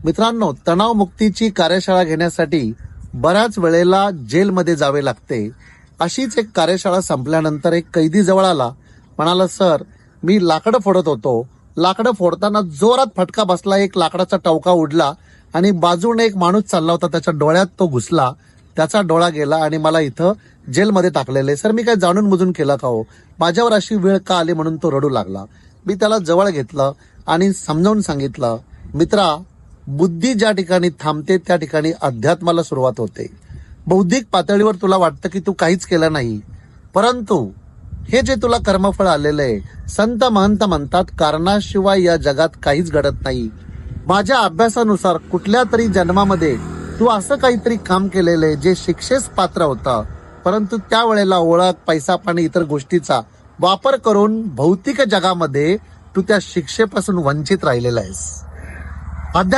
मित्रांनो, तणावमुक्तीची कार्यशाळा घेण्यासाठी बऱ्याच वेळेला जेलमध्ये जावे लागते. अशीच एक कार्यशाळा संपल्यानंतर एक कैदी जवळ आला, म्हणाला, सर मी लाकडं फोडत होतो. लाकडं फोडताना जोरात फटका बसला, एक लाकडाचा टवका उडला आणि बाजूने एक माणूस चालला होता, त्याच्या डोळ्यात तो घुसला, त्याचा डोळा गेला आणि मला इथं जेलमध्ये टाकलेले. सर मी काय जाणून बुजून केलं का हो? माझ्यावर अशी वेळ का आली? म्हणून तो रडू लागला. मी त्याला जवळ घेतलं आणि समजावून सांगितलं, मित्रा, बुद्धी ज्या ठिकाणी थांबते त्या ठिकाणी अध्यात्माला सुरुवात होते. बौद्धिक पातळीवर तुला वाटतं की तू काहीच केलं नाही, परंतु हे जे तुला कर्मफळ आलेलं आहे, संत महंत म्हणतात कारणाशिवाय या जगात काहीच घडत नाही. माझ्या अभ्यासानुसार कुठल्या तरी जन्मामध्ये तू असं काहीतरी काम केलेलं आहे जे शिक्षेस पात्र होतं, परंतु त्यावेळेला ओळख, पैसा, पाणी, इतर गोष्टीचा वापर करून भौतिक जगामध्ये तू त्या शिक्षेपासून वंचित राहिलेला आहेस.